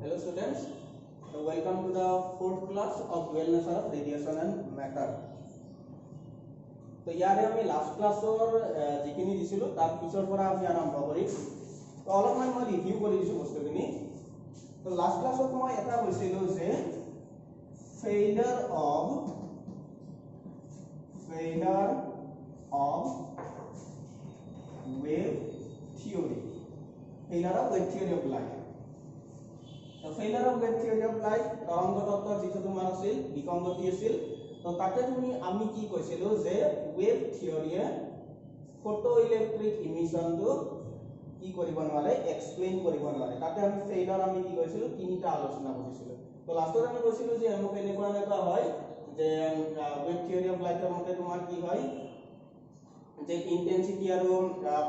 Hello students, welcome to the fourth class of dual nature of radiation and matter. तो यारे আমি last ক্লাসৰ যিখিনি দিছিলো তাৰ পিছৰ পৰা আমি আৰম্ভ কৰিম। তো অলপমান মই ৰিভিউ কৰি দিছো বস্তুখিনি। তো লাস্ট ক্লাসত মই এটা কৈছিলো যে failure of wave theory of light। तो failure of wave theory of light तरंग तत्व जितो তোমাৰ আছিল বিসংগতি আছিল। তো তাতে তুমি আমি কি কৈছিলো যে wave theory ফটো ইলেক্ট্ৰিক ইমিশনটো কি কৰিব নোৱাৰে এক্সপ্লেইন কৰিব নোৱাৰে। তাতে আমি ফেইলাৰ আমি কি কৈছিলো তিনিটা আলোচনা কৰিছিলো। তো লাষ্টত আমি কৈছিলো যে এমক এনেকুৱা হয় যে wave theory of light মতে তোমাৰ কি হয় যে ইন্টেন্সিটি আৰু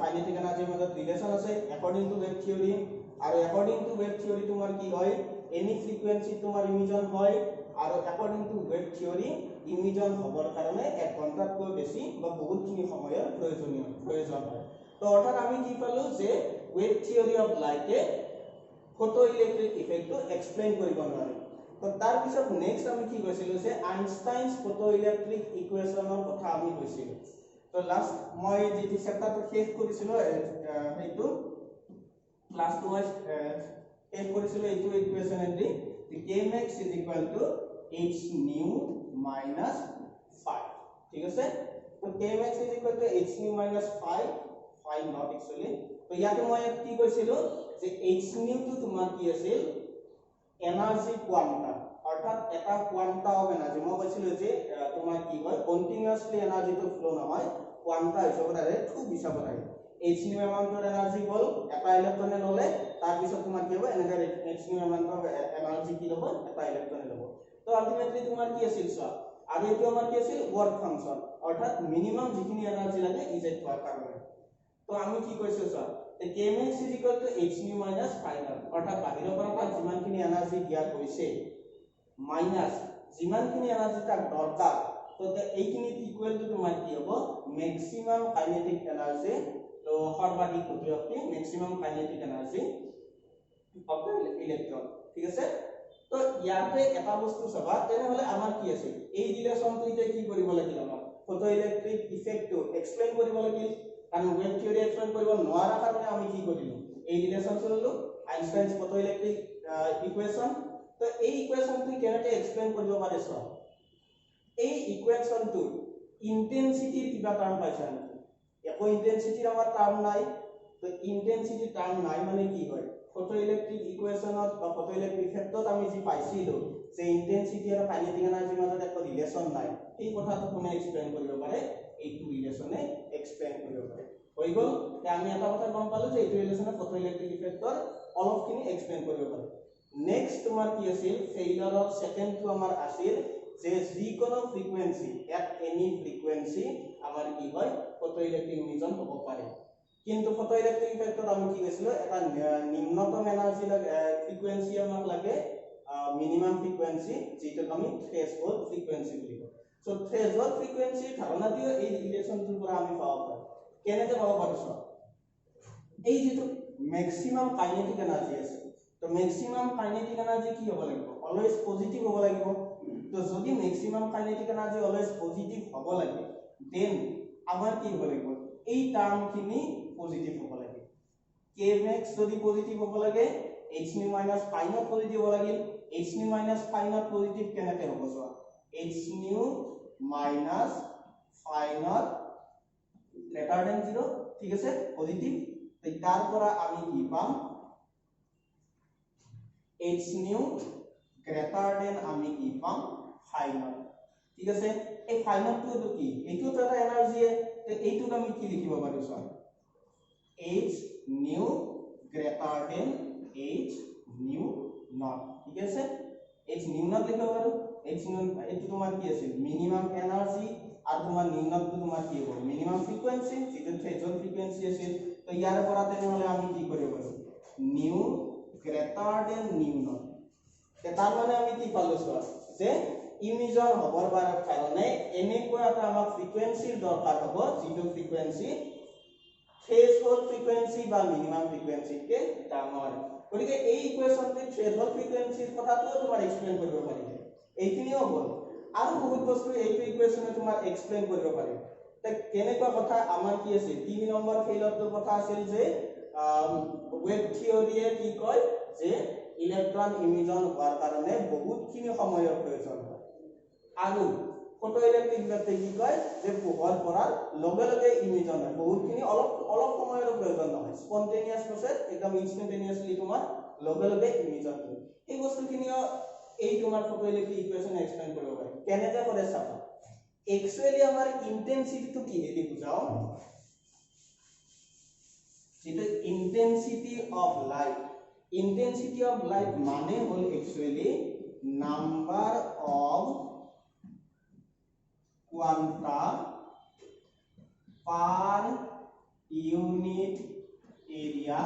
কাইনেটিক এনাৰ্জিৰ মাজত ৰিলেশন আছে according to wave theory। আৰু according to wave theory তোমাৰ কি হয় এনি ফ্ৰিকুৱেন্সি তোমাৰ ইমিশন হয় আৰু according to wave theory emission হবৰ কাৰণে 1 ঘণ্টাতকৈ বেছি বা বহুতখিনি সময়ৰ প্ৰয়োজন হয়। তো অৰ্থাৎ আমি কি পালো যে wave theory of light এ ফটো ইলেক্ট্ৰিক ইফেক্টটো এক্সপ্লেইন কৰিব নোৱাৰে। তো তাৰ পিছত নেক্সট আমি কি কৈছিলো যে আইনষ্টাইনছ ফটো ইলেক্ট্ৰিক ইকুৱেশ্যনৰ কথা আমি কৈছিলো। তো লাষ্ট মই যেটি চেপ্টাৰটো শেষ কৰিছিলো সেইটো ক্লাসটো মই শেষ কৰিছিলো এইটো equation entry kmax h nu minus 5 ঠিক আছে। তো kmax h nu minus 5 not actually। তো ইয়াতে মই কি কৈছিলো যে h nu টো তোমাৰ কি আছিল এনাৰ্জি কোৱান্টা অৰ্থাৎ এটা কোৱান্টা অফ এনাৰ্জি। মই কৈছিলো যে তোমাৰ কি হয় কন্টিনিউয়াসলি এনাৰ্জিটো ফ্লো নহয় কোৱান্টা হিচাপত আহে খুব হিচাপত আহে। h nu এমাউন্টৰ এনাৰ্জি হল এটা ইলেক্ট্ৰনে ললে তাৰ পিছত তোমাৰ কি হ'ব এনেকা h nu এমাউন্টৰ এনাৰ্জি কি হ'ব এটা ইলেক্ট্ৰনে ল'ব। তো আলটিমেটলি তোমাৰ কি আছিল চোৱা আৰু এইটো আমাৰ কি আছিল ওয়াৰ্ক ফাংশন অৰ্থাৎ মিনিমাম যিখিনি এনাৰ্জি লাগে ইজেক্ট হোৱাৰ কাৰণে। তো আমি কি কৈছো চোৱা kmax h nu minus 5 অৰ্থাৎ বাহিৰৰ পৰা তাক যিমানখিনি এনাৰ্জি দিয়া গৈছে মাইনাস যিমানখিনি এনাৰ্জি তাক দৰকাৰ। তো এইখিনি ইকুৱেল টু তোমাৰ কি হ'ব ম্যাক্সিমাম কাইনেটিক এনাৰ্জি। তো সৰ্বাধিক গতিশক্তি maximum kinetic energy of the electron ঠিক আছে। তো ইয়াতে এটা বস্তু চাবা তেনেহলে আমাৰ কি আছে এই ৰিলেশনটো এতিয়া কি কৰিব লাগিব আমাৰ ফটো ইলেক্ট্ৰিক ইফেক্টটো এক্সপ্লেইন কৰিব লাগিব কাৰণ ওয়েভ থিওৰি এক্সপ্লেইন কৰিব নোৱাৰা কাৰণে আমি কি কৰিলো এই ৰিলেশনটো ললো আইনষ্টাইনছ ফটো ইলেক্ট্ৰিক ইকুৱেশ্যন। তো এই ইকুৱেশ্যনটো কেনেকৈ এক্সপ্লেইন কৰিব পাৰে চোৱা এই ইকুৱেশ্যনটো ইন্টেন্সিটিৰ কিবা টাৰ্ম পাইছা নেকি একো ইন্টেন্সিটিৰ আমাৰ টাৰ্ম নাই। তো ইন্টেন্সিটি টাৰ্ম নাই মানে কি হয় ফটো ইলেক্ট্ৰিক ইকুৱেশ্যনত বা ফটো ইলেক্ট্ৰিক ক্ষেত্ৰত আমি যি পাইছিলো যে ইন্টেন্সিটি আৰু কাইনেটিক এনাৰ্জিৰ মাজত একো ৰিলেশন নাই এই কথাটো কোনে এক্সপ্লেইন কৰিব পাৰে এইটো ৰিলেশনে এক্সপ্লেইন কৰিব পাৰে। হৈ গ'ল যে আমি এটা কথা গম পালো যে এইটো ৰিলেশনে ফটো ইলেক্ট্ৰিক ইফেক্টৰ অলপখিনি এক্সপ্লেইন কৰিব পাৰে। নেক্সট তোমাৰ কি আছিল ফেইলাৰৰ সেকেন্ডটো আমাৰ আছিল যে যিকোনো ফ্ৰিকুৱেন্সি এট এনি ফ্ৰিকুৱেন্সি আমাৰ কি হয় ফটো ইলেক্ট্ৰিক ইমিশন হ'ব পাৰে। কিন্তু ফটো ইলেক্ট্ৰিক ইফেক্টত আমি কি কৈছিলো এটা নিম্নতম এনাৰ্জি লাগে ফ্ৰিকুৱেন্সি আমাক লাগে মিনিমাম ফ্ৰিকুৱেন্সি যেটোক আমি থ্ৰেশহোল্ড ফ্ৰিকুৱেন্সি বুলি কওঁ। সো থ্ৰেশহোল্ড ফ্ৰিকুৱেন্সি ধাৰণাটিও এই ৰিলেশনটোৰ পৰা আমি পাব পাৰো। কেনেকৈ পাব পাৰিছো এই যেটো ম্যাক্সিমাম কাইনেটিক এনাৰ্জি আছে তো ম্যাক্সিমাম কাইনেটিক এনাৰ্জি কি হ'ব লাগিব অলৱেজ পজিটিভ হ'ব লাগিব। তো যদি maximum kinetic energy always positive হ'ব লাগে দেন আমাৰ কি হ'ব লাগিব এই টাৰ্মখিনি পজিটিভ হ'ব লাগে। kmax যদি পজিটিভ হ'ব লাগে h nu minus 5 not positive হ'ব লাগে। h nu minus 5 not positive কেনেকৈ হ'ব চোৱা h nu minus 5 not greater than 0 ঠিক আছে পজিটিভ। তো তাৰ পৰা আমি কি পাম h nu greater than আমি কি পাম 5 not ঠিক আছে। এই 5 not টো কি এইটো এটা এনাৰ্জি তো এইটোক আমি কি লিখিব পাৰো চোৱা h nu greater than h nu not ঠিক আছে h nu not লিখিব পাৰো। h nu এইটো তোমাৰ কি আছে মিনিমাম এনাৰ্জি আৰু তোমাৰ নিম্নটো তোমাৰ কি হ'ব মিনিমাম ফ্ৰিকুৱেন্সি যেটো থ্ৰেশহোল্ড ফ্ৰিকুৱেন্সি আছে। তো ইয়াৰ পৰা তেনেহলে আমি কি কৰিব পাৰো nu greater than nu not। তাৰ মানে আমি কি পালো চোৱা যে ইমিশন হবৰ কাৰণে এনেকুৱা এটা আমাক ফ্ৰিকুৱেন্সিৰ দৰকাৰ হ'ব যেটো ফ্ৰিকুৱেন্সি थ्रेशोल्ड फ्रीक्वेंसी বা মিনিমাম ফ্ৰিকোয়েন্সি কে ডাঙৰ। তো গতিকে এই ইকুৱেশ্যনটো থ্ৰেশহল্ড ফ্ৰিকুৱেন্সিৰ কথাটো তোমাৰ এক্সপ্লেইন কৰিব পাৰিলে এইখিনিও হ'ল আৰু বহুত বস্তু এইটো ইকুৱেশ্যনে তোমাৰ এক্সপ্লেইন কৰিব পাৰিব তে কেনেকুৱা কথা আমাৰ কি আছিল 3 নম্বৰ ফেইলৰটোৰ কথা আছিল যে ৱেভ থিওৰিয়ে কি কয় যে ইলেক্ট্ৰন ইমিশন হোৱাৰ কাৰণে বহুতখিনি সময়ৰ প্ৰয়োজন হয় আৰু ফটো ইলেক্ট্ৰিক ওয়েভে কি কয় যে পোহৰ পৰাৰ লগে লগে ইমিশন হয় বহুতখিনি অলপ সময়ৰ প্ৰয়োজন নহয় স্পন্টেনিয়াস প্ৰসেস একদম ইনস্ট্যান্টেনিয়াসলি তোমাৰ লগে লগে ইমিশন হয় এই বস্তুখিনিও এই তোমাৰ ফটো ইলেক্ট্ৰিক ইকুৱেশ্যন এক্সপ্লেইন কৰিব পাৰি কেনেকৈ কৰে চাবা एक्चुअली हमारे इंटेंसिटी तो की हेली बुझाओ जितो इंटेंसिटी ऑफ लाइट माने whole actually number of quanta per unit area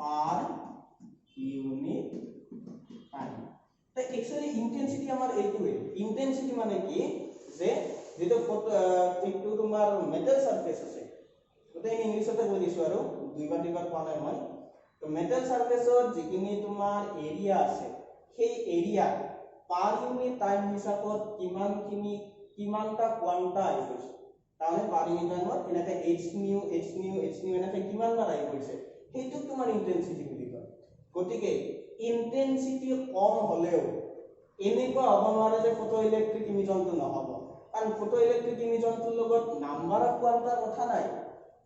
per unit time तो एक्चुअली इंटेंसिटी हमार এইটোৱে इंटेंसिटी মানে কি যে যেটো একটু তোমাৰ মেটাল সাৰফেস আছে ওটা ইংলিশতে কৈ দিছো আৰু দুইবাৰ কোৱা নাই মই তো মেটাল সাৰফেসৰ যিখিনি তোমাৰ এৰিয়া আছে সেই এৰিয়া পাৰ ইউনিট টাইম হিসাবত কিমানটা কোয়ান্টা আহি গৈছে তাৰমানে পাৰ ইউনিট টাইমত এনেকৈ h nu এনেকৈ কিমান বাৰ আহি গৈছে সেইটো তোমাৰ ইন্টেন্সিটি বুলি কয় গতিকে इंटेंसिटी कम হলেও এনেকুৱা হ'ব নোৱাৰে যে ফটো ইলেক্ট্ৰিক ইমিশনটো নহব কাৰণ ফটো ইলেক্ট্ৰিক ইমিশনটোৰ লগত নাম্বাৰ অফ কোৱান্টাৰ কথা নাই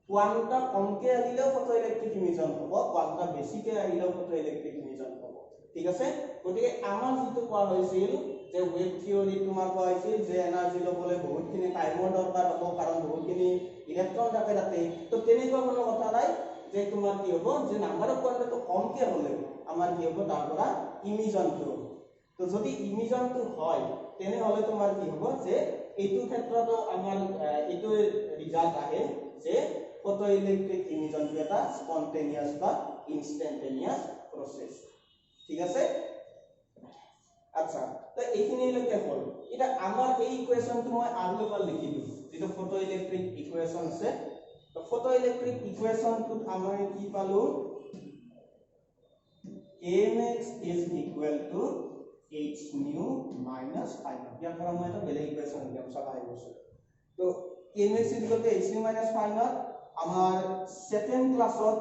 কোৱান্টা কমকে আহিলেও ফটো ইলেক্ট্ৰিক ইমিশন হ'ব কোৱান্টা বেছিকে আহিলেও ফটো ইলেক্ট্ৰিক ইমিশন হ'ব ঠিক আছে গতিকে আমাৰ যেটো কোৱা হৈছিল যে ৱেভ থিওৰি তোমাৰ কোৱা হৈছিল যে এনাৰ্জি লবলৈ বহুতখিনি টাইমৰ দৰকাৰ হ'ব কাৰণ বহুতখিনি ইলেক্ট্ৰন থাকে তাতে তো তেনেকুৱা কোনো কথা নাই যে তোমাৰ কি হ'ব যে নাম্বাৰ অফ কোৱান্টাটো কমকে হ'লে আমাৰ কি হ'ব তাৰ পৰা ইমিশনটো তো যদি ইমিশনটো হয় তেনে হলে তোমাৰ কি হ'ব যে এইটো ক্ষেত্ৰটো আমাৰ এইটো ৰিজাল্ট আহে যে ফটো ইলেক্ট্ৰিক ইমিশনটো এটা স্পন্টেনিয়াস বা ইনস্ট্যান্টেনিয়াস প্ৰসেস ঠিক আছে আচ্ছা তো এইখিনি লৈকে হ'ল এটা আমাৰ এই ইকুৱেশ্যনটো মই আৰু এবাৰ লিখিলো যেটো ফটো ইলেক্ট্ৰিক ইকুৱেশ্যন আছে তো ফটো ইলেক্ট্ৰিক ইকুৱেশ্যনটোত আমাৰ কি পালো kmx is equal to h nu minus phi naught या पर हम এটা বেলেগ ইকুয়েশন দিম সবাই বসে তো kmx is equal to h nu minus phi naught আমার সেকেন্ড ক্লাসত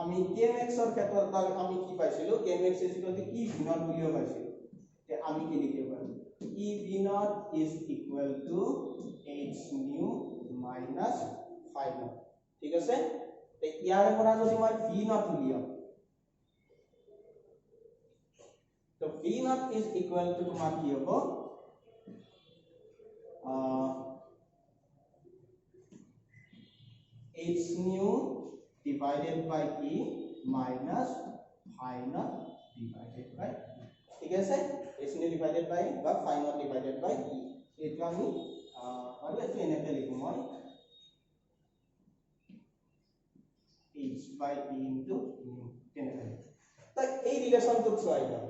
আমি kmx এর ক্ষেত্ৰত আমি কি পাইছিলো kmx is equal to e v naught বুলিও পাইছিলো তে আমি কি লিখিব পাৰো e v naught is equal to h nu minus phi naught ঠিক আছে তে ইয়াৰ পৰা যদি মই v naught উলিয়াম तो v naught is equal to तुम्हारा की होगा h nu divided by e minus phi naught divided by ठीक है sir h nu divided by বা phi naught divided by e এইটো আমি আৰু এটো এনেকৈ লিখো মই h by e into nu তেনেকৈ তো এই ৰিলেশনটো চোৱাইবা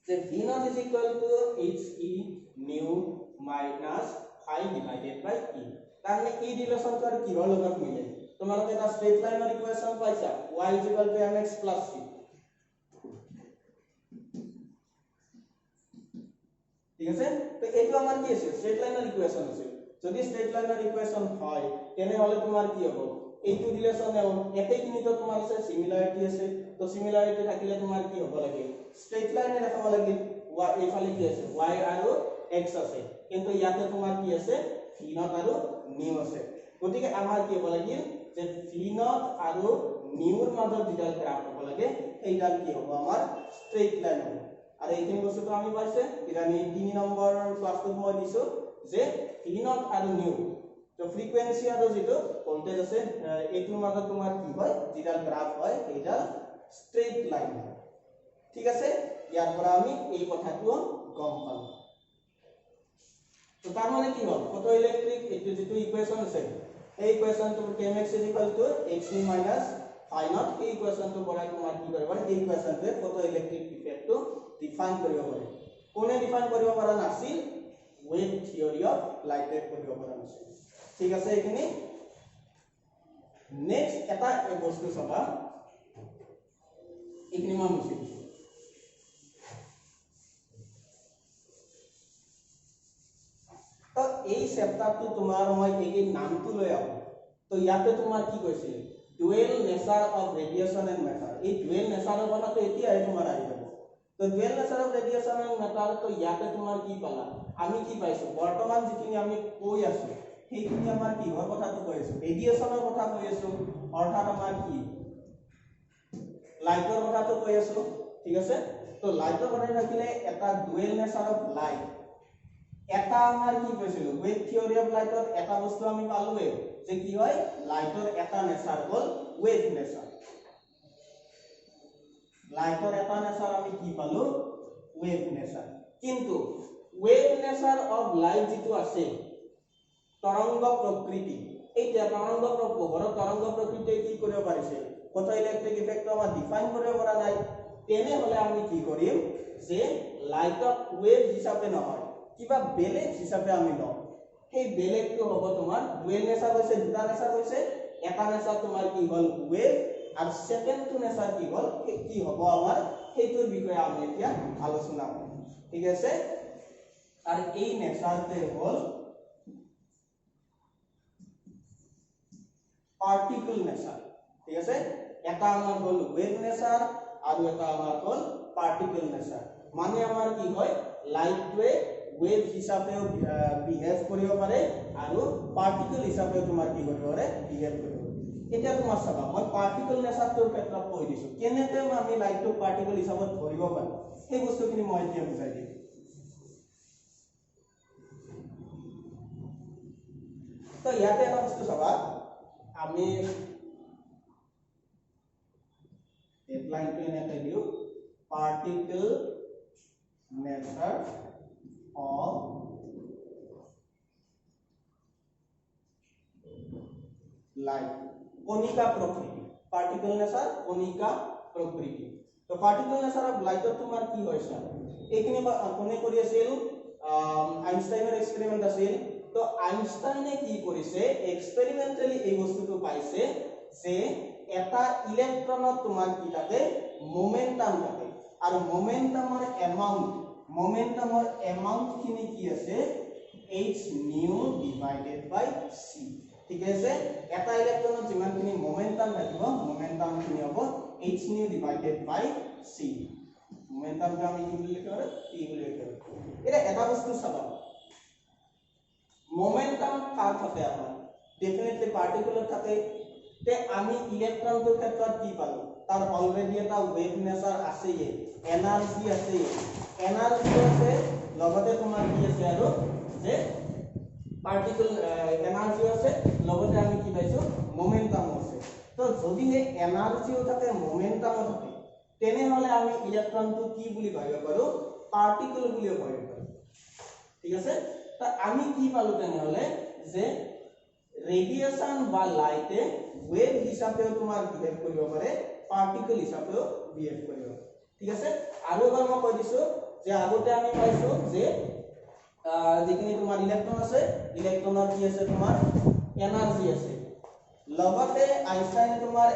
যে v naught is equal to h e nu minus phi divided by e তাৰমানে এই ৰিলেশনটো আৰু কিহৰ লগত মিলে তোমালোকে এটা স্ট্ৰেট লাইনৰ ইকুৱেশ্যন পাইছা y is equal to mx plus c ঠিক আছে তো এইটো আমাৰ কি আছে স্ট্ৰেট লাইনৰ ইকুৱেশ্যন আছে যদি স্ট্ৰেট লাইনৰ ইকুৱেশ্যন হয় তেনে হলে তোমাৰ কি হ'ব এইটো ৰিলেশন একেখিনি তো তোমাৰ আছে সিমিলাৰিটি আছে তো সিমিলাৰিটি থাকিলে তোমাৰ কি হ'ব লাগে স্ট্ৰেট লাইনে দেখাব লাগে y এইফালে কি আছে y আৰু x আছে কিন্তু ইয়াতে তোমাৰ কি আছে v naught আৰু nu আছে গতিকে আমাৰ কি হ'ব লাগে যে v naught আৰু nu ৰ মাজত যিডাল গ্ৰাফ হ'ব লাগে এইডাল কি হ'ব আমাৰ স্ট্ৰেট লাইন হ'ব আৰু এইখিনি বস্তুটো আমি পাইছে এটা আমি 3 নম্বৰ ক্লাছটো মই দিছো যে v naught আৰু nu তো ফ্ৰিকোয়েন্সি আৰু যেটো ভোল্টেজ আছে এইটোৰ মাজত তোমাৰ কি হয় যিডাল গ্ৰাফ হয় এইডাল স্ট্ৰেট লাইন হয় ঠিক আছে ইয়াৰ পৰা আমি এই কথাটো গম পালো তো তাৰ মানে কি হ'ল ফটো ইলেক্ট্ৰিক এইটো যেটো ইকুৱেশ্যন আছে এই ইকুৱেশ্যনটো kmx = h nu minus phi naught এই ইকুৱেশ্যনটো পৰাই তোমাৰ কি কৰিব পাৰি এই ইকুৱেশ্যনটোৱে ফটো ইলেক্ট্ৰিক ইফেক্টটো ডিফাইন কৰিব পাৰি কোনে ডিফাইন কৰিব পৰা নাছিল ৱেভ থিওৰি অফ লাইটে কৰিব পৰা নাছিল ঠিক আছে এইখিনি নেক্সট এটা বস্তু চাবা এইখিনি মই মুছি দিছো তো এই চেপ্টাৰটো তোমাৰ মই এই নামটো লৈ আহো তো ইয়াতে তোমাৰ কি কৈছিল dual nature of radiation and matter এই ডুৱেল নেচাৰৰ কথাটো এতিয়াই তোমাৰ আহি যাব তো dual nature of radiation and matter তো ইয়াতে তোমাৰ কি পালা আমি কি পাইছো বৰ্তমান যিখিনি আমি কৈ আছো সেইখিনি আমাৰ কিহৰ কথাটো কৈ আছো ৰেডিয়েশনৰ কথা কৈ আছো অৰ্থাৎ আমাৰ কি লাইটৰ কথাটো কৈ আছো ঠিক আছে তো লাইটৰ কথা থাকিলে এটা ডুৱেল নেচাৰ অফ লাইট এটা আমাৰ কি কৈছিলো ওয়েভ থিওৰি অফ লাইটত এটা বস্তু আমি পালোৱে যে কি হয় লাইটৰ এটা নেচাৰ হ'ল ওয়েভ নেচাৰ লাইটৰ এটা নেচাৰ আমি কি পালো ওয়েভ নেচাৰ কিন্তু ওয়েভ নেচাৰ অফ লাইট যেটো আছে তৰংগ প্ৰকৃতি এইটা তৰংগ পোহৰৰ তৰংগ প্ৰকৃতিয়ে কি কৰিব পাৰিছে ফটো ইলেক্ট্ৰিক ইফেক্ট আমাৰ ডিফাইন কৰিব পৰা নাই তেনে হলে আমি কি কৰিম যে লাইটক ওয়েভ হিচাপে নহয় কিবা বেলেগ হিচাপে আমি লম সেই বেলেগটো হ'ব তোমাৰ ডুৱেল নেচাৰ হৈছে দুটা নেচাৰ হৈছে এটা নেচাৰ তোমাৰ কি হ'ল ওয়েভ আৰু সেকেন্ডটো নেচাৰ কি হ'ল কি হ'ব আমাৰ সেইটোৰ বিষয়ে আমি এতিয়া আলোচনা কৰিম ঠিক আছে আৰু এই নেচাৰতে হ'ল পাৰ্টিকল নেচাৰ ঠিক আছে এটা আমাৰ হ'ল ওয়েভ নেচাৰ আৰু এটা আমাৰ হ'ল পাৰ্টিকল নেচাৰ মানে আমাৰ কি হয় লাইটৱে ওয়েভ হিসাবেও বিহেভ কৰিব পাৰে আৰু পাৰ্টিকল হিসাবেও তোমাৰ কি কৰিব পাৰে বিহেভ কৰিব এতিয়া তোমাৰ চাবা মই পাৰ্টিকল নেচাৰটোৰ ক্ষেত্ৰত কৈ দিছো কেনেকৈ আমি লাইটটো পাৰ্টিকল হিচাপত ধৰিব পাৰো সেই বস্তুখিনি মই এতিয়া বুজাই দিম তো ইয়াতে এটা বস্তু চাবা আমি হেডলাইনটো এনেকৈ দিও পাৰ্টিকল নেচাৰ of light কণিকা প্ৰকৃতি পাৰ্টিকল নেচাৰ কণিকা প্ৰকৃতি তো পাৰ্টিকল নেচাৰ অফ লাইটত তোমাৰ কি হৈছে এইখিনি কোনে কৰি আছিল আইনষ্টাইনৰ এক্সপেৰিমেন্ট আছিল তো আইনষ্টাইনে কি কৰিছে এক্সপেৰিমেন্টালি এই বস্তুটো পাইছে যে এটা ইলেক্ট্ৰনত তোমাৰ কি থাকে মোমেন্টাম থাকে আৰু মোমেন্টামৰ এমাউন্ট খিনি কি আছে h nu divided by c ঠিক আছে এটা ইলেক্ট্ৰনত যিমান খিনি মোমেন্টাম থাকিব মোমেন্টাম খিনি হ'ব h nu divided by c মোমেন্টামটো আমি কি বুলি লিখো p বুলি লিখো এটা বস্তু চাবা মোমেন্টাম কাৰ থাকে আমাৰ ডেফিনেটলি পাৰ্টিকুলাৰ থাকে তে আমি ইলেক্ট্ৰনটোৰ ক্ষেত্ৰত কি পালো তাৰ অলৰেডি এটা ওয়েভ নেচাৰ আছে এনাৰ্জি আছে লগতে তোমাৰ কি আছে আৰু যে পাৰ্টিকল এনাৰ্জি আছে লগতে আমি কি পাইছো মোমেন্টাম আছে তো যদি এই এনাৰ্জিও থাকে মোমেন্টামও থাকে তেনে হলে আমি ইলেক্ট্ৰনটো কি বুলি ভাবিব পাৰো পাৰ্টিকল বুলি ভাবিব পাৰো ঠিক আছে তো আমি কি পালো তেনে হলে যে ৰেডিয়েশন বা লাইটে ওয়েভ হিচাপেও তোমাৰ বিহেভ কৰিব পাৰে পাৰ্টিকল হিচাপেও বিহেভ কৰিব ঠিক আছে আৰু এবাৰ মই কৈ দিছো যে আগতে আমি পাইছো যে যিখিনি তোমাৰ ইলেক্ট্ৰন আছে ইলেক্ট্ৰনৰ কি আছে তোমাৰ এনাৰ্জি আছে লগতে আইনষ্টাইনে তোমাৰ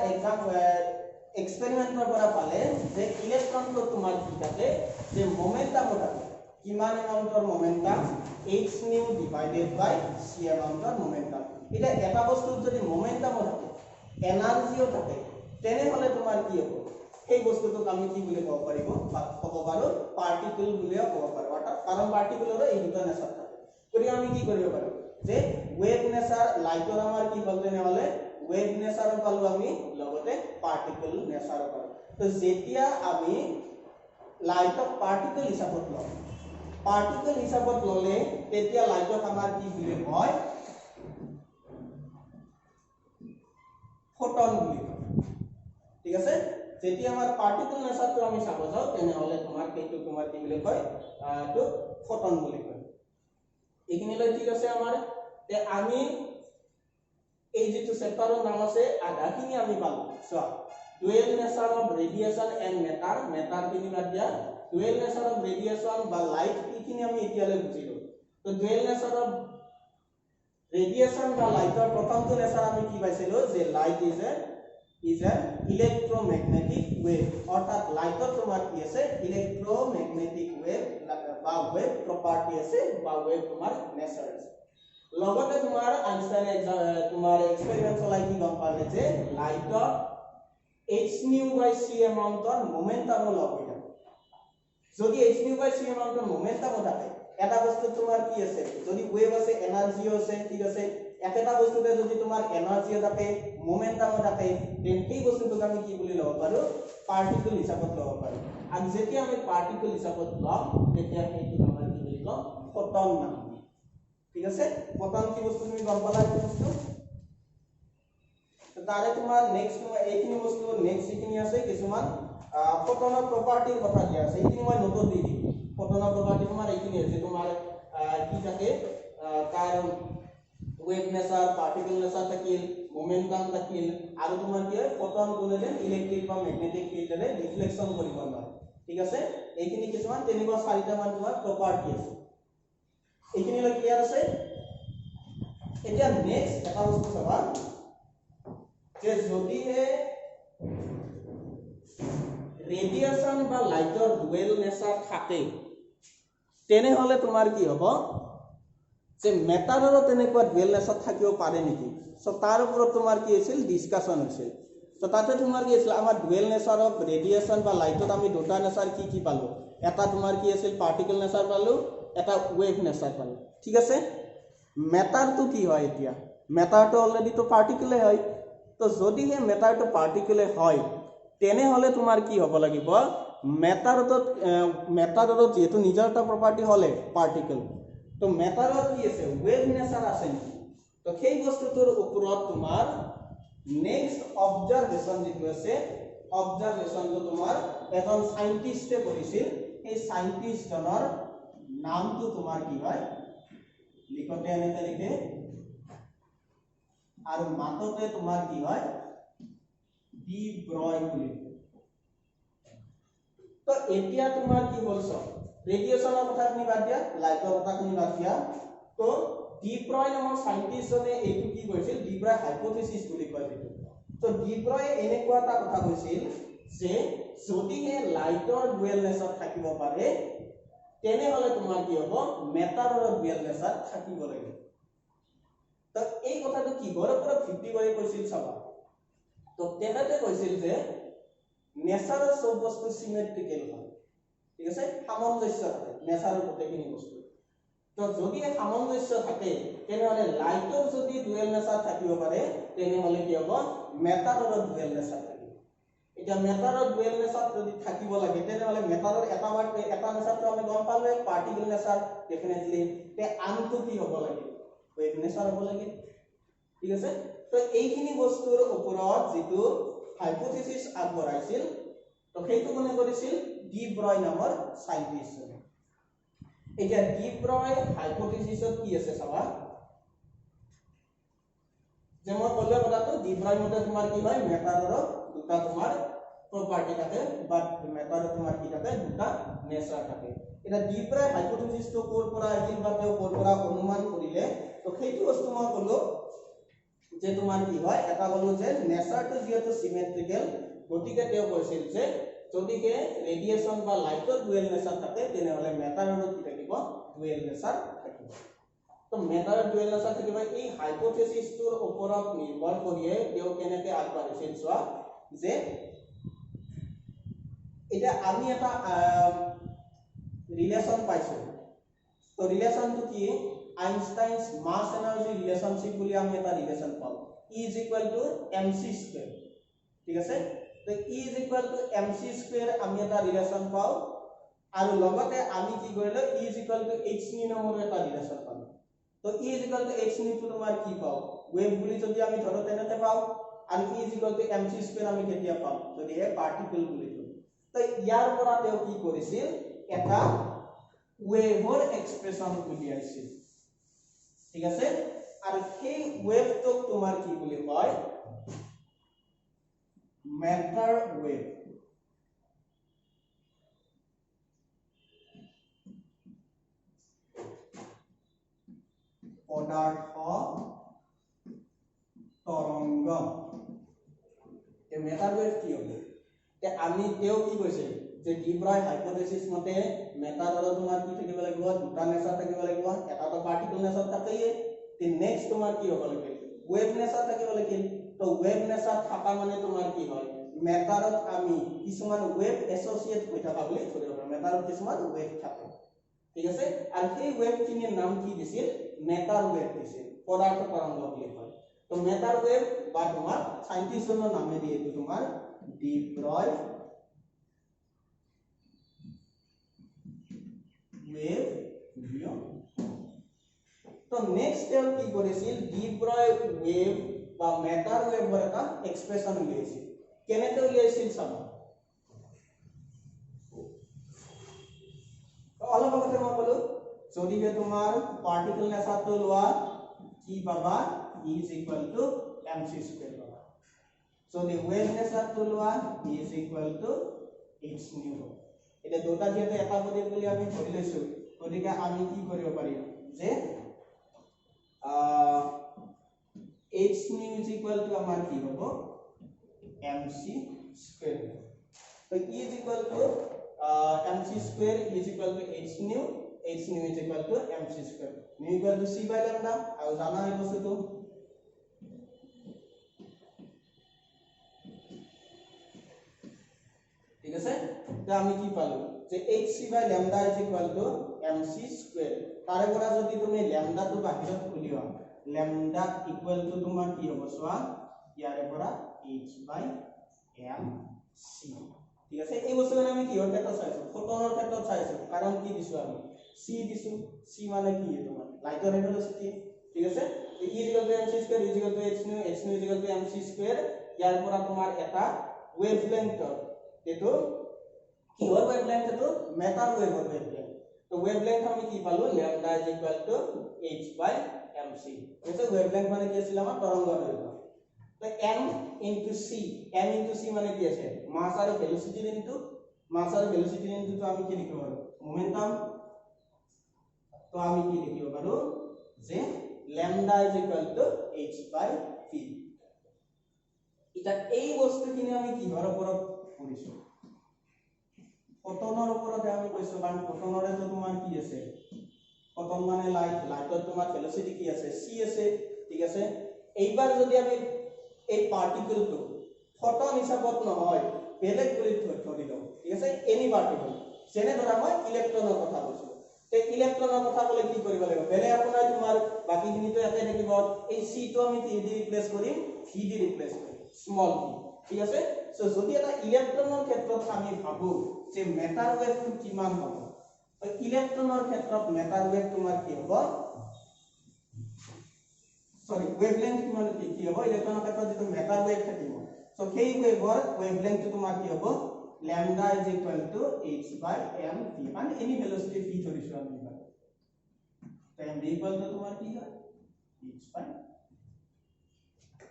এক্সপেৰিমেন্টৰ পৰা পালে যে ইলেক্ট্ৰনটো তোমাৰ কি থাকে যে মোমেন্টাম থাকে কিমান এমাউন্টৰ momentum h nu divided by c এমাউন্টৰ মোমেন্টাম এটা এটা বস্তুৰ যদি মোমেন্টাম থাকে এনাৰ্জিও থাকে তেনে হলে তোমাৰ কি হ'ব এই বস্তুটোক আমি কি বুলি ক'ব পাৰিব ক'ব পাৰো পাৰ্টিকল বুলিও ক'ব পাৰো অৰ্থাৎ কাৰণ পাৰ্টিকলৰ এই দুটা নেচাৰ থাকে গতিকে আমি কি কৰিব পাৰো যে ওয়েভ নেচাৰ লাইটৰ আমাৰ কি হ'ল তেনে হলে ওয়েভ নেচাৰ পালো আমি লগতে পাৰ্টিকল নেচাৰ পালো তো যেতিয়া আমি লাইটক পাৰ্টিকল হিচাপত লওঁ পাৰ্টিকল হিচাপত ললে তেতিয়া লাইটক আমাৰ কি বুলি কয় ফটন বুলি কয় ঠিক আছে যেতিয়া আমাৰ পাৰ্টিকল নেচাৰটো আমি চাব যাও তেনে হলে তোমাৰ কেটো তোমাৰ কি বুলি কয় তো ফটন বুলি কয় এইখিনিলৈ ঠিক আছে আমাৰ তে আমি এই যেটো চেপ্টাৰৰ নাম আছে আধাখিনি আমি পালো চোৱা dual nature of radiation and matter খিনি বাদ দিয়া ডুৱেল নেচাৰ অফ ৰেডিয়েশন বা লাইট এইখিনি আমি এতিয়ালৈ বুজিলো তো ডুৱেল নেচাৰ অফ ৰেডিয়েশন বা লাইটৰ প্ৰথমটো নেচাৰ আমি কি পাইছিলো যে light is a is an electromagnetic wave অর্থাৎ লাইটৰ তোমাৰ কি আছে ইলেক্ট্ৰomagnetic wave বা wave property আছে বা wave তোমাৰ নেচাৰ আছে লগতে তোমাৰ আইনষ্টাইনে তোমাৰ এক্সপেৰিমেন্ট চলাই কি গম পালে যে লাইটৰ h nu by c এমাউন্টৰ মোমেন্টাম লগ হৈ থাকে যদি h nu by c এমাউন্টৰ মোমেন্টাম থাকে এটা বস্তু তোমাৰ কি আছে যদি ওয়েভ আছে এনাৰ্জি আছে ঠিক আছে একটা বস্তুতে যদি তোমাৰ এনার্জি থাকে মোমেন্টাম থাকে দেন এই বস্তুটোক আমি কি বুলি লব পাৰো পাৰ্টিকল হিচাপত লব পাৰো আৰু যেতিয়া আমি পাৰ্টিকল হিচাপত লম তেতিয়া সেইটো আমাৰ কি বুলি কম ফটন নাম ঠিক আছে ফটন কি বস্তু তুমি গম পালা কি বস্তু তাৰে তোমাৰ নেক্সট তোমাৰ এইখিনি বস্তু নেক্সট যিখিনি আছে কিছুমান ফটনৰ প্ৰপাৰ্টিৰ কথা দিয়া আছে এইখিনি মই নোটত দি দিম ফটনৰ প্ৰপাৰ্টি তোমাৰ এইখিনি আছে তোমাৰ কি থাকে তাৰ wave নেচাৰ পাৰ্টিকল নেচাৰ থাকিল মোমেন্টাম থাকিল আৰু তোমাৰ কি হয় ফটন গুণেৰে ইলেক্ট্ৰিক বা ম্যাগনেটিক ফিল্ডৰে ৰিফ্লেকশন কৰিব নোৱাৰে ঠিক আছে এইখিনি কিছুমান তেনেকুৱা চাৰিটা মান তোমাৰ প্ৰপাৰ্টি আছে এইখিনি লৈ ক্লিয়াৰ আছে এতিয়া নেক্সট এটা বস্তু চাবা যে যদি ৰেডিয়েশন বা লাইটৰ ডুৱেল নেচাৰ থাকে তেনে হলে তোমাৰ কি হ'ব যে মেটাৰৰ তেনেকুৱা ডুৱেল নেচাৰ থাকিব পাৰে নেকি সো তাৰ ওপৰত তোমাৰ কি আছিল ডিসকাশন হৈছিল তো তাতে তোমাৰ কি আছিল আমাৰ ডুৱেল নেচাৰ অফ ৰেডিয়েশন বা লাইটত আমি দুটা নেচাৰ কি পালো এটা তোমাৰ কি আছিল পাৰ্টিকল নেচাৰ পালো এটা ওয়েভ নেচাৰ পালো ঠিক আছে মেটাৰটো কি হয় এতিয়া মেটাৰটো অলৰেডি তো পাৰ্টিকলে হয় তো যদি হে মেটাৰটো পাৰ্টিকলে হয় তেনে হলে তোমাৰ কি হ'ব লাগিব মেটাৰত যেটো নিজৰ এটা প্ৰপাৰ্টি হলে পাৰ্টিকল তো মেটাৰত কি আছে ওয়েভ নেচাৰ আছে নেকি তো সেই বস্তুটোৰ ওপৰত তোমাৰ নেক্সট অবজাৰভেশন যেটো আছে অবজাৰভেশনটো তোমাৰ এজন সাইন্টিস্টে কৰিছিল এই সাইন্টিস্ট জনৰ নামটো তোমাৰ কি হয় লিখতে এনেতে লিখে আৰু মাততে তোমাৰ কি হয় ডি ব্ৰয় বুলি তো এতিয়া তোমাৰ কি হ'ল সব ৰেডিয়েশনৰ কথাখিনি বাদ দিয়া লাইটৰ কথাখিনি বাদ দিয়া তো ডি ব্ৰয় নামৰ সাইন্টিস্টজনে এইটো কি কৈছিল ডি ব্ৰয় হাইপোথিসিস বুলি কয় যেটো তো ডি ব্ৰয় এনেকুৱা এটা কথা কৈছিল যে যদি হে লাইটৰ ডুৱেল নেচাৰ থাকিব পাৰে তেনে হলে তোমাৰ কি হ'ব মেটাৰৰ ডুৱেল নেচাৰ থাকিব লাগিব তো এই কথাটো কি ঘৰৰ পৰা ভিত্তি কৰি কৈছিল চাবা তো তেখেতে কৈছিল যে নেচাৰৰ সব বস্তু সিমেট্ৰিকেল হয় ঠিক আছে সামঞ্জস্য থাকে নেচাৰৰ গোটেইখিনি বস্তু তো যদি সামঞ্জস্য থাকে তেনে হলে লাইটৰ যদি ডুৱেল নেচাৰ থাকিব পাৰে তেনে হলে কি হ'ব মেটাৰৰ ডুৱেল নেচাৰ থাকিব এতিয়া মেটাৰৰ ডুৱেল নেচাৰ যদি থাকিব লাগে তেনে হলে মেটাৰৰ এটা নেচাৰটো আমি গম পালে পাৰ্টিকল নেচাৰ ডেফিনেটলি তে আনটো কি হ'ব লাগে ওয়েভ নেচাৰ হ'ব লাগে ঠিক আছে তো এইখিনি বস্তুৰ ওপৰত যেটো হাইপোথিসিস আগবঢ়াইছিল তো সেইটো কোনে কৰিছিল ডি ব্ৰয় নামৰ সাইন্টিস্ট এতিয়া ডি ব্ৰয় হাইপোথিসিসত কি আছে চাবা যে মই কলো কথাটো ডি ব্ৰয় মতে তোমাৰ কি হয় মেটাৰৰ দুটা তোমাৰ প্ৰপাৰ্টি থাকে বাট মেটাৰৰ তোমাৰ কি থাকে দুটা নেচাৰ থাকে এটা ডি ব্ৰয় হাইপোথিসিসটো কোৰ পৰা আহিল বা তেওঁ কোৰ পৰা অনুমান কৰিলে তো সেইটো বস্তু মই কলো যে তোমাৰ কি হয় এটা বলো যে নেচাৰটো যেটো সিমেট্ৰিকেল গতিকে তেওঁ কৈছিল যে যদি কে ৰেডিয়েশন বা লাইটৰ ডুৱেল নেচাৰ থাকে তেনে হলে মেটাৰৰ কি থাকিব ডুৱেল নেচাৰ থাকিব তো মেটাৰৰ ডুৱেল নেচাৰ থাকিব এই হাইপোথিসিসটোৰ ওপৰত নিৰ্ভৰ কৰিয়ে তেওঁ কেনেকৈ আগবাঢ়িছিল চোৱা যে এটা আমি এটা ৰিলেশন পাইছো তো ৰিলেশনটো কি আইনষ্টাইনছ মাস এনাৰ্জি ৰিলেশনশিপ বুলি আমি এটা ৰিলেশন পাওঁ E = mc² ঠিক আছে তো E = mc² আমি এটা ৰিলেশন পাওঁ আৰু লগতে আমি কি কৰিলো E = hν নামৰ এটা ৰিলেশন পাওঁ তো E = hν টো তোমাৰ কি পাওঁ ওয়েভ বুলি যদি আমি ধৰো তেনেতে পাওঁ আৰু E = mc² আমি কেতিয়া পাওঁ যদি এ পাৰ্টিকল বুলি ধৰো তো ইয়াৰ পৰা তেওঁ কি কৰিছিল এটা ওয়েভৰ এক্সপ্ৰেছন উলিয়াইছিল ঠিক আছে আৰু সেই ওয়েভটোক তোমাৰ কি বুলি কয় মেটাৰ ওয়েভ পদাৰ্থ তৰংগ তে মেটাৰ ৱেভ কি হ'ব তে আমি তেও কি কৈছে যে ডি ব্ৰয় হাইপোথেসিস মতে মেটাৰৰ তোমাৰ কি থাকিব লাগিব দুটা নেচাৰ থাকিব লাগিব এটা তো পাৰ্টিকল নেচাৰ থাকেই তে নেক্সট তোমাৰ কি হ'ব লাগিব ৱেভ নেচাৰ থাকিব লাগিব তো ৱেভ নেচাৰ থাকা মানে তোমাৰ কি হয় মেটাৰত আমি কিছুমান ৱেভ এছ'চিয়েট হৈ থকা বুলি ধৰিব পাৰোঁ মেটাৰত কিছুমান ৱেভ থাকে ঠিক আছে আৰু সেই ৱেভ খিনিৰ নাম কি দিছিল মেটাৰ ৱেভ দিছিল পদাৰ্থ তৰংগ বুলি কয় তো মেটাৰ ৱেভ বা তোমাৰ সাইন্টিষ্টৰ নামে দিয়ে এইটো তোমাৰ ডি ব্ৰয় ৱেভ নিয়ম তো নেক্সট টেল কি কৰিছিল ডি ব্ৰয় ৱেভ বা মেটাৰ ৱেভৰ এটা এক্সপ্ৰেছন উলিয়াইছিল কেনেকৈ উলিয়াইছিল চাবা অলপ আগতে মই ক'লো যদি তোমাৰ পাৰ্টিকল নেচাৰটো লোৱা কি পাবা E is equal to mc square পাবা যদি ৱেভ নেচাৰটো লোৱা E is equal to h nu এটা দুটা যেতে এটা পদে বুলি আমি ধৰি লৈছো গতিকে আমি কি কৰিব পাৰিম যে h nu is equal to আমাৰ কি হ'ব mc square so E is equal to mc square is equal to h nu is equal to mc square nu equal to c by lambda আৰু জানা এই বস্তুটো ঠিক আছে তো আমি কি পালো যে hc by lambda is equal to mc square তাৰে পৰা যদি তুমি lambda টো বাহিৰত উলিওৱা lambda equal to তোমাৰ কি হ'ব সোৱা ইয়াৰে পৰা h by mc ঠিক আছে এই বস্তুটো আমি কিহৰ ক্ষেত্ৰত চাইছো ফটনৰ ক্ষেত্ৰত চাইছো কাৰণ কি দিছো আমি c দিছো c মানে কি তোমাৰ লাইটৰ ভেলোসিটি ঠিক আছে e equal to mc square is equal to h nu is equal to mc square ইয়াৰ পৰা তোমাৰ এটা ওয়েভলেংথ এটো কিহৰ ওয়েভলেংথ এটো মেটাৰ ওয়েভৰ ওয়েভলেংথ তো ওয়েভলেংথ আমি কি পালো lambda is equal to h by mc এটো ওয়েভলেংথ মানে কি আছিল আমাৰ তৰংগ দৈৰ্ঘ্য তো m into c মানে কি আছে মাস আৰু ভেলোসিটি ইনটু মাস আৰু ভেলোসিটি ইনটু তো আমি কি লিখিব পাৰো মোমেন্টাম তো আমি কি লিখিব পাৰো যে lambda is equal to h by v এটা এই বস্তুখিনি আমি কিহৰ ওপৰত কৰিছো ফটনৰ ওপৰত আমি কৈছো কাৰণ ফটনৰে তো তোমাৰ কি আছে ফটন মানে লাইটৰ তোমাৰ ভেলোসিটি কি আছে c আছে ঠিক আছে এইবাৰ যদি আমি এই পাৰ্টিকলটো ফটন হিচাপত নহয় বেলেগ কৰি ধৰি লওঁ ঠিক আছে এনি পাৰ্টিকল যেনে ধৰা মই ইলেক্ট্ৰনৰ কথা কৈছো তে ইলেক্ট্ৰনৰ কথা ক'লে কি কৰিব লাগিব বেলেগ আপোনাৰ তোমাৰ বাকিখিনিটো একে থাকিব এই c টো আমি কি দি ৰিপ্লেস কৰিম v দি ৰিপ্লেস কৰিম স্মল v ঠিক আছে সো যদি এটা ইলেক্ট্ৰনৰ ক্ষেত্ৰত আমি ভাবো যে মেটাৰ ওয়েভটো কিমান হ'ব তো ইলেক্ট্ৰনৰ ক্ষেত্ৰত মেটাৰ ওয়েভ তোমাৰ কি হ'ব সৰি ওয়েভলেংথ কিমান কি হ'ব ইলেক্ট্ৰনৰ ক্ষেত্ৰত যেটো মেটাৰ ওয়েভ থাকিব সো সেই ওয়েভৰ ওয়েভলেংথ তোমাৰ কি হ'ব lambda is equal to h by m v and any velocity v ধৰিছো আমি এবাৰ তো m equal to তোমাৰ কি হয় h by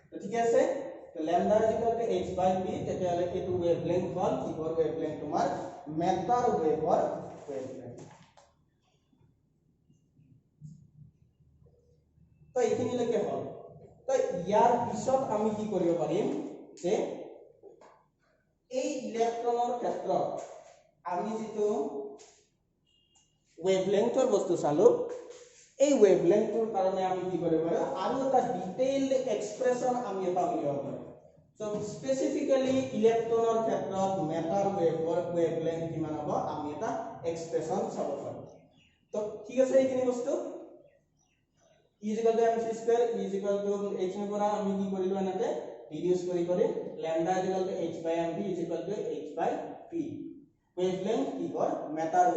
তো ঠিক আছে তো lambda is equal to h by v তেতিয়ালে এটো ওয়েভলেংথ হ'ল কিহৰ ওয়েভলেংথ তোমাৰ মেটাৰ ওয়েভৰ ওয়েভলেংথ তো এইখিনি লৈকে হ'ল তো ইয়াৰ পিছত আমি কি কৰিব পাৰিম যে এই ইলেক্ট্ৰনৰ ক্ষেত্ৰত আমি যেটো ওয়েভলেংথৰ বস্তু চালো এই ওয়েভলেংথৰ কাৰণে আমি কি কৰিব পাৰো আৰু এটা ডিটেইলড এক্সপ্ৰেছন আমি এটা উলিয়াব পাৰো সো স্পেসিফিক্যালি ইলেক্ট্ৰনৰ ক্ষেত্ৰত মেটাৰ ওয়েভৰ ওয়েভলেংথ কিমান হ'ব আমি এটা এক্সপ্ৰেছন চাব পাৰো তো ঠিক আছে এইখিনি বস্তু E is equal to mc square E is equal to h ৰ পৰা আমি কি কৰিলো এনেতে ৰিডিউস কৰি lambda is equal to h by mv is equal to h by p wavelength কি হয় মেটাৰ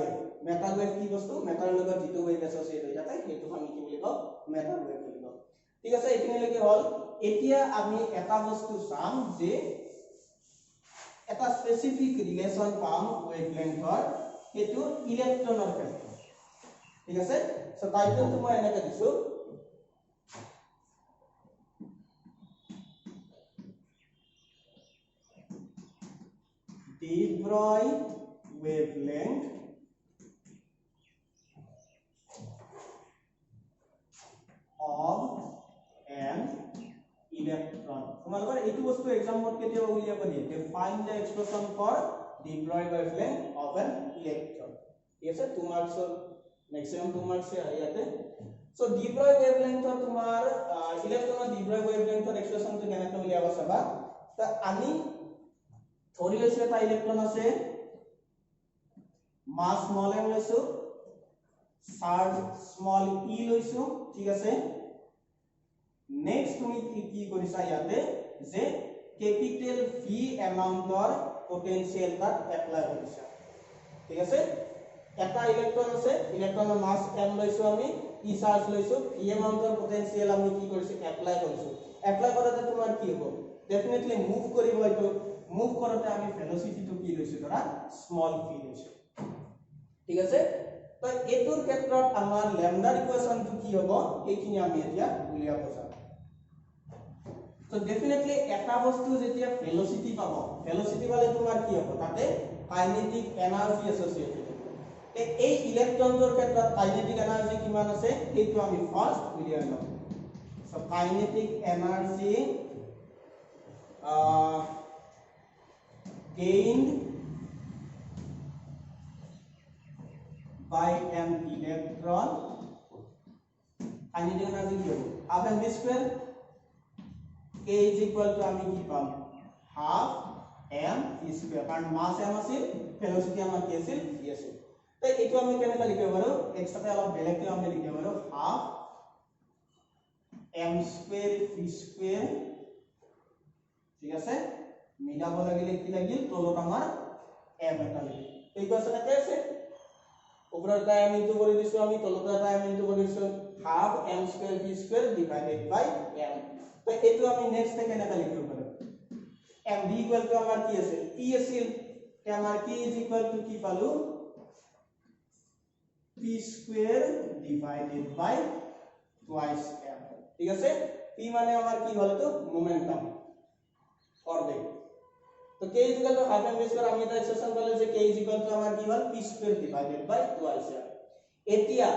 ওয়েভ কি বস্তু মেটাৰ লগত যেটো ওয়েভ এছ'চিয়েট হৈ থাকে সেইটো আমি কি বুলি কওঁ মেটাৰ ওয়েভ বুলি কওঁ ঠিক আছে এইখিনি লৈকে হ'ল এতিয়া আমি এটা বস্তু চাম যে এটা স্পেসিফিক ৰিলেশন পাম ওয়েভলেংথৰ হেতু ইলেক্ট্ৰনৰ ক্ষেত্ৰত ঠিক আছে সো টাইটেলটো মই এনেকৈ দিছো de Broglie wavelength of an electron তোমালোকৰ এইটো বস্তু এক্সামত কেতিয়াবা উলিয়াব দিয়ে find the expression for de Broglie wavelength of an electron ঠিক আছে 2 মাৰ্কছৰ मैक्सिमम 2 मार्क्स से आते सो डिप्लॉयड वेवलेंथ तुम्हार इलेक्ट्रॉन डिप्लॉयड वेवलेंथ एक्सप्रेशन तो केने तो लिया बसबा त আমি ধৰি লৈছো এটা ইলেক্ট্ৰন আছে মাস স্মল m লৈছো চাৰ্জ স্মল e লৈছো ঠিক আছে নেক্সট তুমি কি কৰিছা ইয়াতে যে ক্যাপিটাল v এমাউন্টৰ পটেনশিয়াল তাত এপ্লাই কৰিছা ঠিক আছে এটা ইলেক্ট্ৰন আছে ইলেক্ট্ৰনৰ মাস m লৈছো আমি e চাৰ্জ লৈছো e এমাউন্টৰ পটেনশিয়াল আমি কি কৰিছো এপ্লাই কৰিছো এপ্লাই কৰাতে তোমাৰ কি হ'ব डेफिनेटली मूव কৰিব এইটো मूव কৰতে আমি ভেলোসিটি তো কি লৈছো ধৰা স্মল v লৈছো ঠিক আছে তো এটোৰ ক্ষেত্ৰত আমাৰ ল্যামডাৰ ইকুৱেচন তো কি হ'ব এইখিনি আমি এতিয়া উলিয়াব যাম তো डेफिनेटली এটা বস্তু যেতিয়া ভেলোসিটি পাব ভেলোসিটি পালে তোমাৰ কি হ'ব তাতে কাইনেটিক এনাৰ্জি এসোসিয়েটেড এই ইলেক্ট্ৰনৰ ক্ষেত্ৰত কাইনেটিক এনাৰ্জি কিমান আছে এইটো আমি ফাৰ্স্ট উলিয়াই লম so kinetic energy gained by an electron kinetic energy কি হবে half m square k is equal to আমি কি পাম half m square কারণ মাস m আছিল ভেলোসিটি আমাৰ কি আছিল v আছিল তো এটো আমি কেনেকৈ লিখিব পাৰো এক্সট্ৰাতে অলপ বেলেগকৈ আমি লিখিব পাৰো half m square v square ঠিক আছে মিলাব লাগিলে কি লাগিল তলত আমাৰ m এটা লাগিল এই ইকুয়েশন এতে আছে ওপৰত এটা m ইনটু কৰি দিছো আমি তলত এটা m ইনটু কৰি দিছো half m square v square divided by m তো এটো আমি নেক্সট কেনেকৈ লিখিব পাৰো m v ইকুয়াল টু আমাৰ কি আছে p আছিল তে আমাৰ p ইজ ইকুয়াল টু কি পালো p স্কয়াৰ ডিভাইডেড বাই টুৱাইস m ঠিক আছে p মানে আমাৰ কি হল তো মোমেন্টাম অর্ধেক তো k = হাফ m স্কয়ার আমি এটা এক্সপ্রেশন বলে যে k = আমার কি হল p স্কয়ার ডিভাইডেড বাই 2r এতিয়া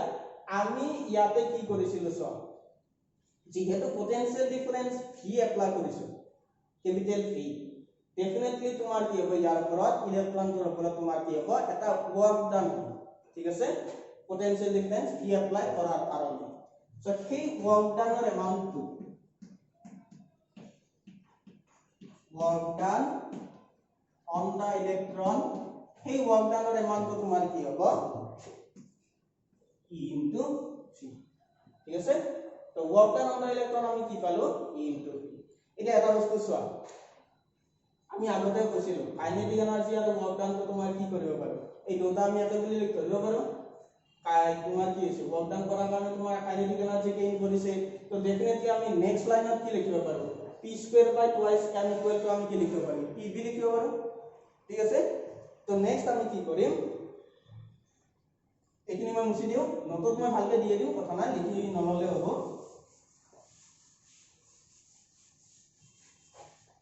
আমি ইয়াতে কি কৰিছিল সব যেহেতু পটেনশিয়াল ডিফাৰেন্স v এপ্লাই কৰিছো ক্যাপিটাল v डेफिनेटলি তোমাৰ কি হ'ব ইয়াৰ ওপৰত ইলেক্ট্ৰনটোৰ ওপৰত তোমাৰ কি হ'ব এটা ওয়াৰ্ক ডান ঠিক আছে পটেনশিয়াল ডিফাৰেন্স v এপ্লাই কৰাৰ কাৰণে সো সেই work ডানৰ এমাউন্টটো work done on the electron hey work done or amount to tumar ki hobo e into c ঠিক আছে তো work done on the electron আমি কি পালো e into c এটা এটা বস্তু সোয়া আমি আগতে কৈছিলো কাইনেটিক এনার্জি আৰু work done তো তোমাৰ কি কৰিব পাৰো এই দুটা আমি এটা বুলি লিখ কৰিব পাৰো তোমাৰ কি আছে work done কৰাৰ কাৰণে তোমাৰ কাইনেটিক এনাৰ্জি গেইন কৰিছে তো डेफिनेटली আমি নেক্সট লাইনত কি লিখিব পাৰো p square by twice m equal to আমি কি লিখিব পারি p b লিখিব পাৰো ঠিক আছে তো নেক্সট আমি কি কৰিম এখিনি মই মুছি দিও নোটত মই ভালকে দিয়ে দিও কথা নাই লিখি নললে হ'ব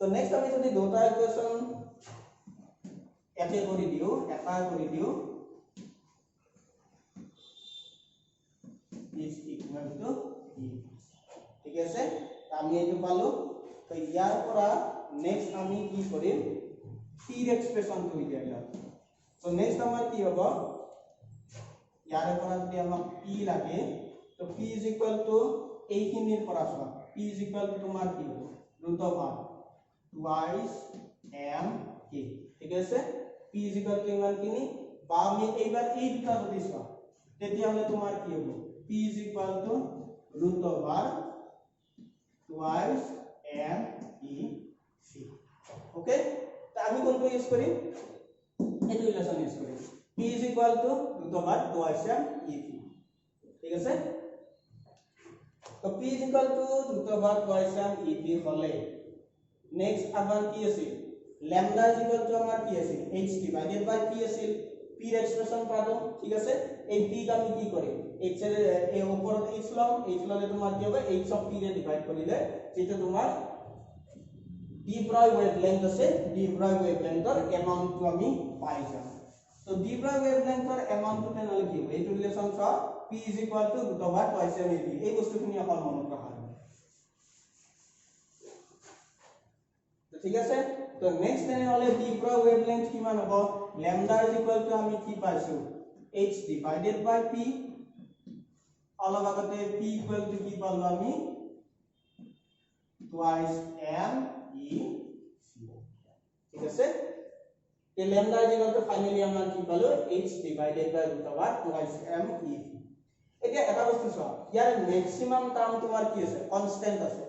তো নেক্সট আমি যদি দুটা ইকুয়েশন এতে কৰি দিও এটা কৰি দিও is equal to e ঠিক আছে আমি এইটো পালো তো ইয়াৰ পৰা নেক্সট আমি কি কৰিম p ৰ এক্সপ্ৰেশন টো উলিয়াইলা তো নেক্সট আমাৰ কি হ'ব ইয়াৰ পৰা যদি আমাক p লাগে তো p = এইখিনিৰ পৰা চোৱা p = তোমাৰ কি হ'ব √2 m k ঠিক আছে p = ইমান কিনি বা আমি এইবাৰ এই দুটা যদি চোৱা তেতিয়া হলে তোমাৰ কি হ'ব p √2 twice m e c okay তো আমি কোনটো ইউজ কৰিম এটো ৰিলেশন ইউজ কৰিম p √2 twice m e c ঠিক আছে তো p √2 twice m e c হলে নেক্সট আমাৰ কি আছে ল্যামডা আমাৰ কি আছে h ডিভাইডেড বাই p আছিল p ৰ এক্সপ্ৰেশন পালো ঠিক আছে এই p ক আমি কি কৰিম h এৰ এই ওপৰত h লম h ললে তোমাৰ কি হবে h অফ p ৰে ডিভাইড কৰিলে যেটো তোমাৰ d Broglie wavelength আছে d Broglie wavelengthৰ এমাউন্টটো আমি পাই যাম তো d Broglie wavelengthৰ এমাউন্টটো তেনেহলে কি হ'ব এইটো ৰিলেশন ছ p √2 twice m e c এই বস্তুখিনি অকল মনত ৰাখা ঠিক আছে তো নেক্সট তেনেহলে ডি ব্ৰয় ওয়েভলেংথ কিমান হ'ব ল্যামডা ইজ ইকুয়াল টু আমি কি পাইছো h ডিভাইডেড বাই p অলপ আগতে p ইকুয়াল টু কি পালো আমি টুৱাইস m e ঠিক আছে এই lambda is equal to finally আমরা কি পালো h ডিভাইডেড বাই টুৱাইস m e এতিয়া এটা বস্তু চোৱা ইয়াৰ ম্যাক্সিমাম টাৰ্ম তোমাৰ কি আছে কনস্ট্যান্ট আছে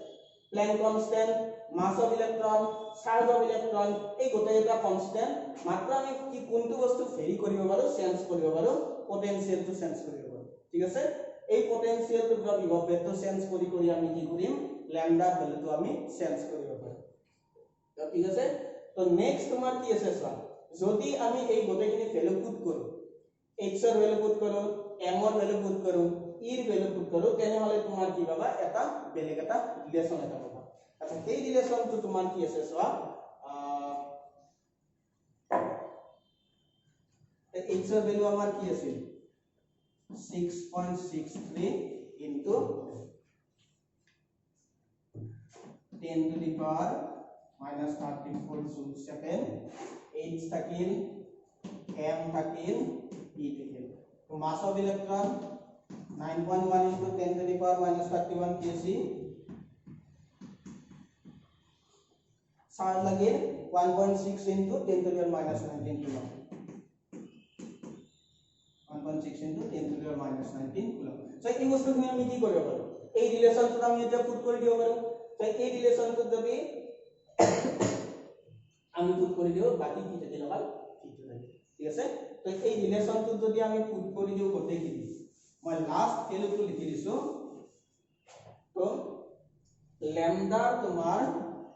Planck constant mass of electron charge of electron এই গোটেইটা কনস্ট্যান্ট মাত্ৰ আমি কি কোনটো বস্তু ভেৰি কৰিব পাৰো চেঞ্জ কৰিব পাৰো পটেনশিয়ালটো চেঞ্জ কৰিব পাৰো ঠিক আছে এই পটেনশিয়ালটো বা বিভৱ ভেক্টৰ চেঞ্জ কৰি আমি কি কৰিম ল্যামডা ভ্যালুটো আমি চেঞ্জ কৰিব পাৰো তো ঠিক আছে তো নেক্সট তোমাৰ কি আছে চোৱা যদি আমি এই গোটেইখিনি ভ্যালু পুট কৰো h এৰ ভ্যালু পুট কৰো m এৰ ভ্যালু পুট কৰো e এৰ ভ্যালু পুট কৰো তেনেহলে তোমাৰ কি পাবা এটা বেলেগ এটা ৰিলেশন এটা পাবা আচ্ছা এই ৰিলেশনটো তোমাৰ কি আছে চোৱা h এৰ ভ্যালু আমাৰ কি আছিল 6.63 into 10 to the power minus 34 joule second h থাকিল m থাকিল e থাকিল তো mass of electron 9.1 into 10 to the power minus 31 kg charge লাগিল 1.6 into 10 to the power minus 19 coulomb 1.6 into 10 to the power minus 19 coulomb so এই বস্তুখিনি আমি কি কৰিব পাৰো এই ৰিলেশনটো আমি এটা পুট কৰি দিব পাৰো তো এই ৰিলেশনটো যদি আমি পুট কৰি দিও বাকি কি থাকিল আমাৰ ঠিক আছে ঠিক আছে তো এই ৰিলেশনটো যদি আমি পুট কৰি দিও গোটেইখিনি মই লাস্ট ভ্যালুটো লিখি দিছো তো ল্যামডা তোমাৰ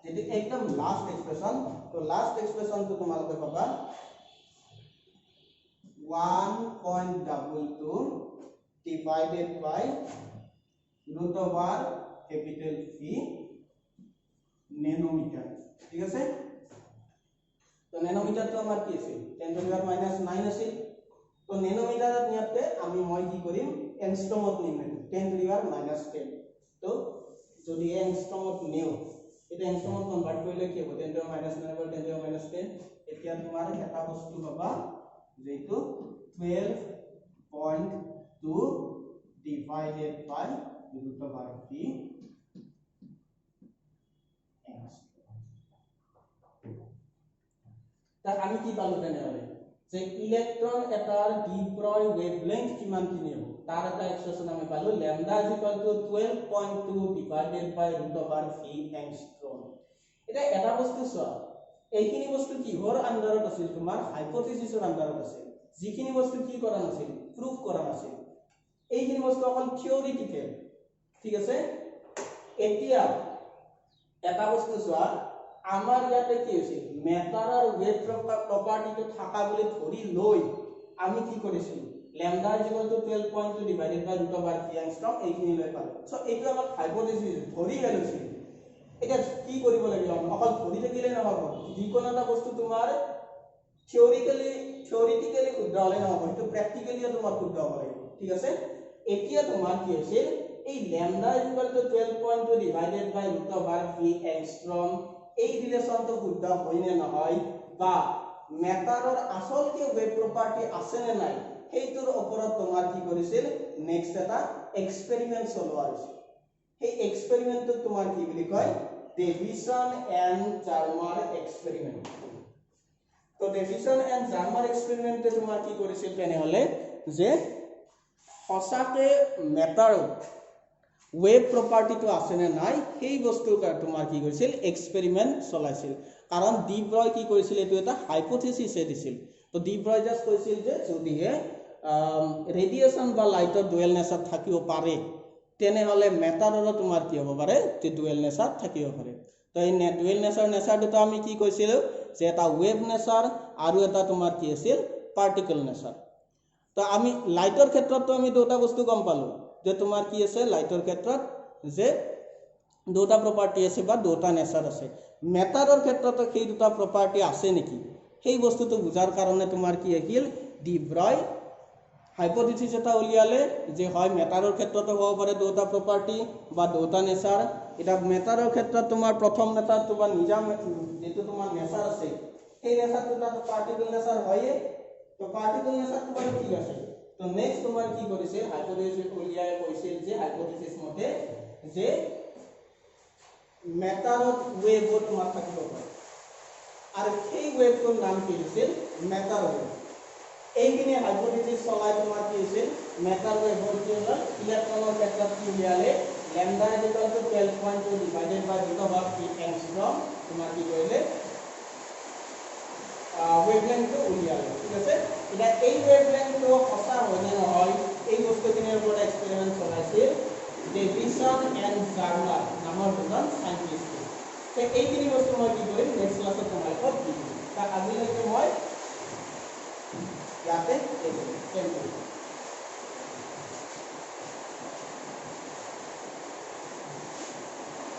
যেটি একদম লাস্ট এক্সপ্রেশন তো লাস্ট এক্সপ্রেশনটো তোমালোকে পাবা 1.22 divided by root over capital P nanometer ঠিক আছে তো nanometer তো আমাৰ কি আছিল 10 to the power minus 9 আছিল তো nanometer নিয়াতে আমি মই কি কৰিম angstromত নিম 10 to the power minus 10 তো যদি angstromত নিও এটা angstromত কনভার্ট কৰিলে কি হ'ব 10 to the power minus 9 10 to the power minus 10 এতিয়া তোমাৰ এটা বস্তু পাবা যেটো 12.2 divided by root over p তা আমি কি পালো তেনেহলে যে ইলেক্ট্রন এটাৰ ডি ব্ৰয় ওয়েভলেংথ কিমান কি নিব তাৰ এটা এক্সপ্রেশন আমি পালো lambda = 12.2 divided by root over p angstrom এটা এটা বস্তু চোৱা এইখিনি বস্তু কি হৰ আন্ডাৰত আছিল তোমাৰ হাইপোথিসিসৰ আন্ডাৰত আছিল যিখিনি বস্তু কি কৰা নাছিল প্ৰুফ কৰা নাছিল এইখিনি বস্তু অকল থিওৰিটিক্যাল ঠিক আছে এতিয়া এটা বস্তু চোৱা আমাৰ ইয়াতে কি হৈছে মেটাৰৰ ওয়েভ প্ৰপাৰ্টিটো থাকা বুলি ধৰি লৈ আমি কি কৰিছিল lambda = 12.2 divided by root over p angstrom এইখিনি লৈ পালো সো এইটো আমাৰ হাইপোথিসিস ধৰি লৈছিল এটা কি কৰিব লাগিব অকল ধৰি থাকিলে নহব যিকোনো এটা বস্তু তোমাৰ থিওৰিটিক্যালি শুদ্ধ হলে নহব কিন্তু প্ৰ্যাকটিক্যালি তোমাৰ শুদ্ধ হ'ব লাগিব ঠিক আছে এতিয়া তোমাৰ কি হৈছে এই lambda = 12.2 divided by root over p angstrom এই রিলেশনটো শুদ্ধ হয়নে নহয় বা মেটাৰৰ আসল কি ওয়েভ প্ৰপাৰ্টি আছে নে নাই সেইটোৰ ওপৰত তোমাৰ কি কৰিছিল নেক্সট এটা এক্সপেৰিমেন্ট চলোৱা হৈছিল এই এক্সপেৰিমেন্টটো তোমাৰ কি বুলি কয় ডেভিসন এণ্ড জাৰ্মাৰ এক্সপেৰিমেন্ট তো ডেভিসন এণ্ড জাৰ্মাৰ এক্সপেৰিমেন্টে তোমাৰ কি কৰিছিল তেনেহলে যে সঁচাকে মেটাৰৰ ওয়েভ প্ৰপাৰ্টিটো আছে নে নাই সেই বস্তুৰ কাৰণে তোমাৰ কি কৰিছিল এক্সপেৰিমেন্ট চলাইছিল কাৰণ ডি ব্ৰয় কি কৰিছিল এটো এটা হাইপোথিসিস দিছিল তো ডি ব্ৰয় জাস্ট কৈছিল যে যদি ৰেডিয়েশন বা লাইটৰ ডুৱেল নেচাৰ থাকিব পাৰে তেনেহলে মেটাৰৰ তোমাৰ কি হ'ব পাৰে তে ডুৱেল নেচাৰ থাকিব পাৰে তো এই ডুৱেল নেচাৰ দুটা আমি কি কৈছিল যে এটা ওয়েভ নেচাৰ আৰু এটা তোমাৰ কি আছিল পাৰ্টিকল নেচাৰ তো আমি লাইটৰ ক্ষেত্ৰতো আমি দুটা বস্তু গম পালো যে তোমাৰ কি আছে লাইটৰ ক্ষেত্ৰত যে দুটা প্ৰপাৰ্টি আছে বা দুটা নেচাৰ আছে মেটাৰৰ ক্ষেত্ৰত সেই দুটা প্ৰপাৰ্টি আছে নেকি সেই বস্তুটো বুজাৰ কাৰণে তোমাৰ কি আহিল ডি ব্ৰয় হাইপোথিসিস এটা উলিয়ালে যে হয় মেটাৰৰ ক্ষেত্ৰতো হ'ব পাৰে দুটা প্ৰপাৰ্টি বা দুটা নেচাৰ এটা মেটাৰৰ ক্ষেত্ৰত তোমাৰ প্ৰথম মেটাৰ তোমাৰ নিজা যেটো তোমাৰ নেচাৰ আছে এই নেচাৰটো এটা পাৰ্টিকল নেচাৰ হয়ে তো পাৰ্টিকল নেচাৰ তোমাৰ ঠিক আছে তো নেক্সট তোমাৰ কি কৰিছে হাইপোথিসিস উলিয়াই কৈছিল যে হাইপোথিসিস মতে যে মেটাৰত ওয়েভৰ তোমাৰ থাকিব পাৰে আৰু সেই ওয়েভটোৰ নাম কি আছিল মেটাৰ ওয়েভ এইখিনি হাইপোথিসিস চলাই তোমাৰ কি আছিল মেটাৰ ওয়েভৰ কি হ'ল ইলেক্ট্ৰনৰ ক্ষেত্ৰত কি উলিয়ালে lambda is equal to 12.2 divided by root of 3 angstrom তোমার কি কইলে ওয়েভলেংথ তো উলিয়ালে ঠিক আছে এটা এই ওয়েভলেংথ তো কথা হয় না হয় এই বস্তুখিনিৰ ওপৰত এক্সপেৰিমেন্ট চলাইছিল ডেভিসন এন্ড জাৰ্নাৰ নামৰ দুজন সাইন্টিস্ট তো এইখিনি বস্তু মই কি কৰিম নেক্সট ক্লাছত তোমালোকক দিম তা আজিলৈকে মই ইয়াতে এৰিম